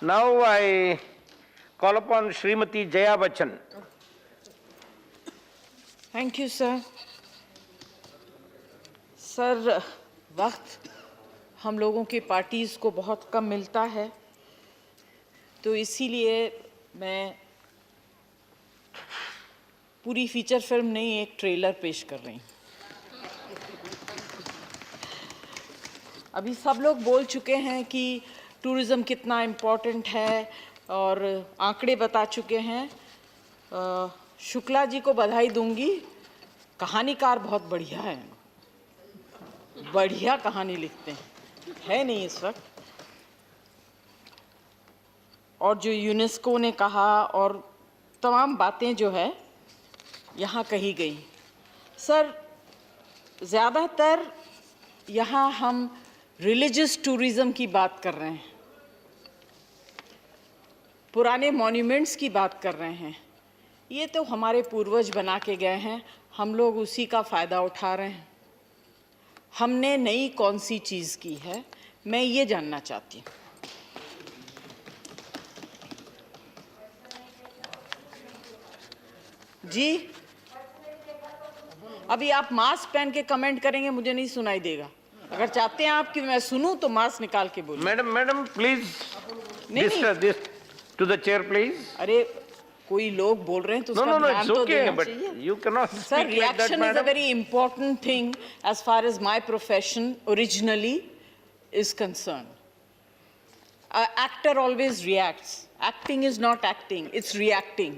Now I call upon Srimati Jaya Bachchan. Thank you sir. Sir, वक्त हम लोगों की पार्टीज़ को बहुत कम मिलता है, तो इसीलिए मैं पूरी फीचर फिल्म नहीं, एक ट्रेलर पेश कर रही हूँ। अभी सब लोग बोल चुके हैं कि टूरिज़्म कितना इम्पोर्टेंट है और आंकड़े बता चुके हैं। शुक्ला जी को बधाई दूंगी, कहानीकार बहुत बढ़िया है, बढ़िया कहानी लिखते हैं, है नहीं इस वक्त। और जो यूनेस्को ने कहा और तमाम बातें जो है यहाँ कही गई। सर, ज़्यादातर यहाँ हम रिलीजियस टूरिज़्म की बात कर रहे हैं, पुराने मॉन्यूमेंट्स की बात कर रहे हैं। ये तो हमारे पूर्वज बना के गए हैं, हम लोग उसी का फ़ायदा उठा रहे हैं। हमने नई कौन सी चीज़ की है, मैं ये जानना चाहती हूँ। जी, अभी आप मास्क पहन के कमेंट करेंगे, मुझे नहीं सुनाई देगा। अगर चाहते हैं आप कि मैं सुनूं तो मास्क निकाल के बोलिए। Madam please this to the chair please. अरे, कोई लोग बोल रहे हैं तो उसका ध्यान तो देना चाहिए। You cannot Sir, speak like that, reaction is a madam. very important thing as far as my profession originally is concerned. An actor always reacts. Acting is not acting, it's reacting.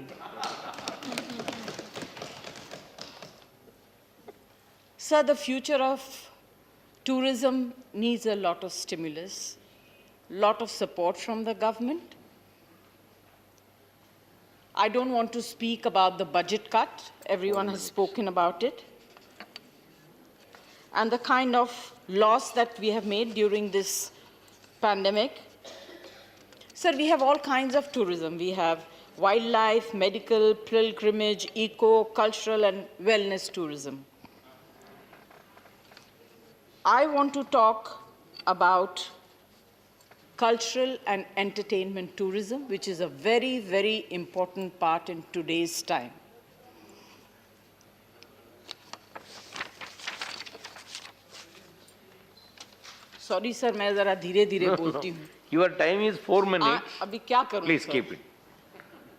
Sir, the future of tourism needs a lot of stimulus, lot of support from the government. I don't want to speak about the budget cut. Everyone has spoken about it. And the kind of loss that we have made during this pandemic. Sir, we have all kinds of tourism. We have wildlife, medical, pilgrimage, eco, cultural, and wellness tourism. I want to talk about cultural and entertainment tourism, which is a very, very important part in today's time. Sorry, sir, मैं ज़रा धीरे-धीरे बोलती हूँ। Your time is 4 minutes. अभी क्या करूँ? Please sir?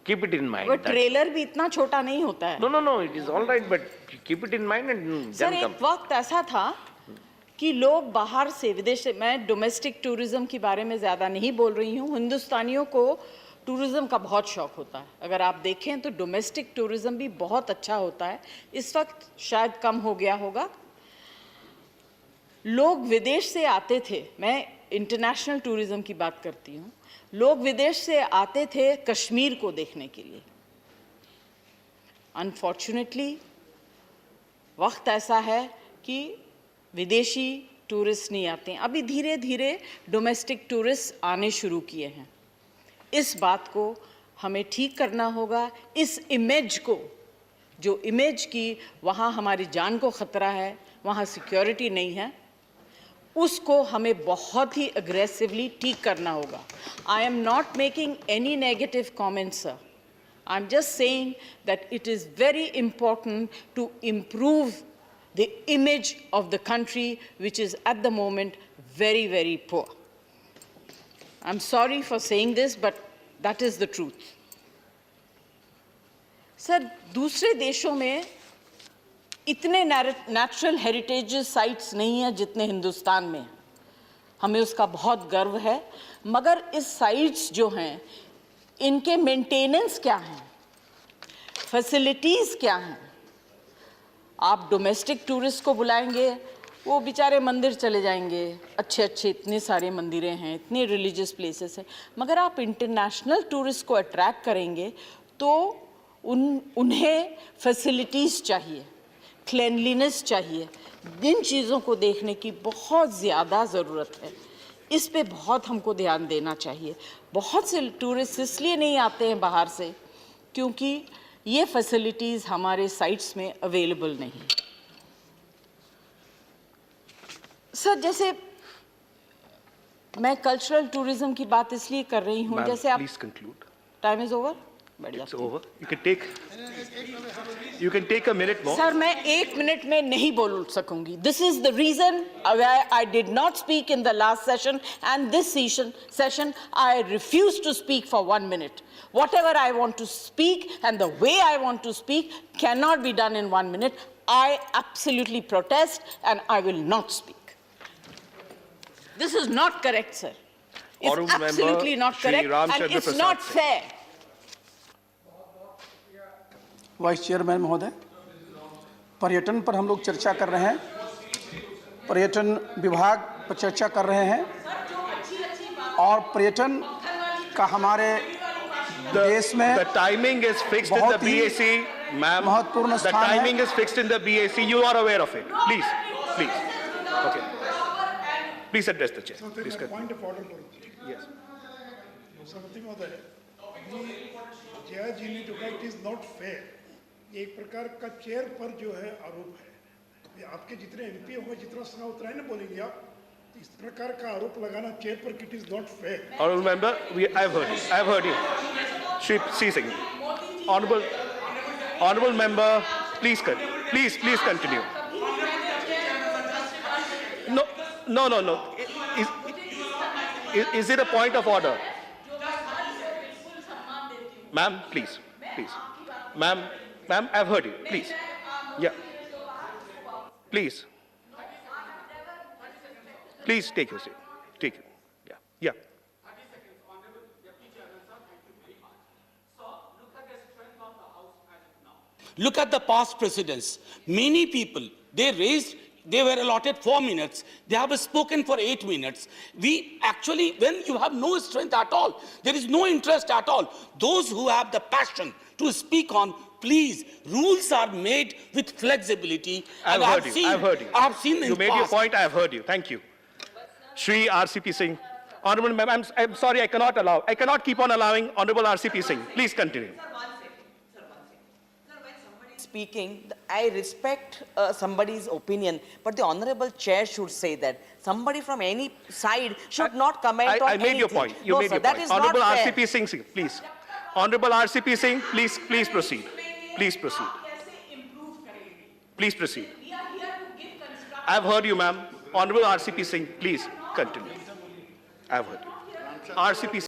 keep it in mind. वो trailer भी इतना छोटा नहीं होता है। No, it is all right, but keep it in mind and sir, then come. एक वक्त ऐसा था कि लोग बाहर से, विदेश से, मैं डोमेस्टिक टूरिज्म के बारे में ज़्यादा नहीं बोल रही हूँ, हिंदुस्तानियों को टूरिज्म का बहुत शौक होता है। अगर आप देखें तो डोमेस्टिक टूरिज्म भी बहुत अच्छा होता है। इस वक्त शायद कम हो गया होगा। लोग विदेश से आते थे, मैं इंटरनेशनल टूरिज्म की बात करती हूँ, लोग विदेश से आते थे कश्मीर को देखने के लिए। अनफॉर्चुनेटली वक्त ऐसा है कि विदेशी टूरिस्ट नहीं आते हैं। अभी धीरे धीरे डोमेस्टिक टूरिस्ट आने शुरू किए हैं। इस बात को हमें ठीक करना होगा। इस इमेज को, जो इमेज की वहाँ हमारी जान को ख़तरा है, वहाँ सिक्योरिटी नहीं है, उसको हमें बहुत ही अग्रेसिवली ठीक करना होगा। I am not making any negative comments sir, I am just saying that it is very important to improve the image of the country, which is at the moment very, very poor. I'm sorry for saying this, but that is the truth. Sir, दूसरे देशों में इतने natural heritage sites नहीं हैं जितने हिंदुस्तान में। हमें उसका बहुत गर्व है, मगर इस sites जो हैं, इनके maintenance क्या हैं? Facilities क्या हैं? आप डोमेस्टिक टूरिस्ट को बुलाएंगे, वो बेचारे मंदिर चले जाएंगे, अच्छे अच्छे इतने सारे मंदिरें हैं, इतने रिलीजियस प्लेसेस हैं, मगर आप इंटरनेशनल टूरिस्ट को अट्रैक्ट करेंगे तो उन्हें फैसिलिटीज़ चाहिए, क्लेanलीनेस चाहिए। इन चीज़ों को देखने की बहुत ज़्यादा ज़रूरत है। इस पे बहुत हमको ध्यान देना चाहिए। बहुत से टूरिस्ट इसलिए नहीं आते हैं बाहर से क्योंकि ये फैसिलिटीज़ हमारे साइट्स में अवेलेबल नहीं। सर, जैसे मैं कल्चरल टूरिज्म की बात इसलिए कर रही हूँ Ma'am, जैसे आप please conclude. Time is over बढ़िया It's over. You can take a minute more. Sir मैं 1 मिनट में नहीं बोल सकूंगी. This is the reason why I did not speak in the last session and this session I refuse to speak for 1 minute. Whatever I want to speak and the way I want to speak cannot be done in 1 minute. I absolutely protest and I will not speak. This is not correct, sir. It's Honourable absolutely Member not Shri correct Ramchandra and it's Prasad not Singh. fair. Vice chairman महोदय, पर्यटन पर हम लोग चर्चा कर रहे हैं, पर्यटन विभाग पर चर्चा कर रहे हैं और पर्यटन का हमारे देश में The timing is fixed in the बहुत ही BAC, ma'am. महत्वपूर्ण The स्थान है। timing is fixed in the BAC. You are aware of it. Please, please. Okay. Please address the chair. Please continue. Point of order करो. Yes. समिति महोदय, जया जी ने जो कहा इट इज नॉट फेयर, ये एक प्रकार का चेयर पर जो है आरोप है. ये आपके जितने एमपी होंगे जितना सुना उतना ही ना बोलेंगे आप. इस प्रकार का आरोप लगाना चेयर पर कि it is not fair. Honourable Member, I've heard you. Shri Singh. Honourable Member, please continue. No. Is it a point of order? Ma'am, please. Ma'am, I've heard you. Please. Yeah. Please. Please take your seat. Take it. Yeah. Look at the past precedents. Many people, they were allotted 4 minutes. They have spoken for 8 minutes. We actually, when you have no strength at all, there is no interest at all. Those who have the passion to speak on, please, rules are made with flexibility. I've heard you. I have seen in You made your past. point. I have heard you. Thank you. Shri RCP Singh. Honourable Member, I'm sorry, I cannot keep on allowing Honourable RCP Singh. Please continue. Speaking, I respect somebody's opinion, but the honorable chair should say that somebody from any side should not comment on I made your anything. point. You No, made sir, your that point. is Honourable not fair. RCP Singh, please. Honourable RCP Singh, please proceed. Please proceed. Please proceed. I've heard you, ma'am. Honourable RCP Singh, please continue. I've heard you. RCP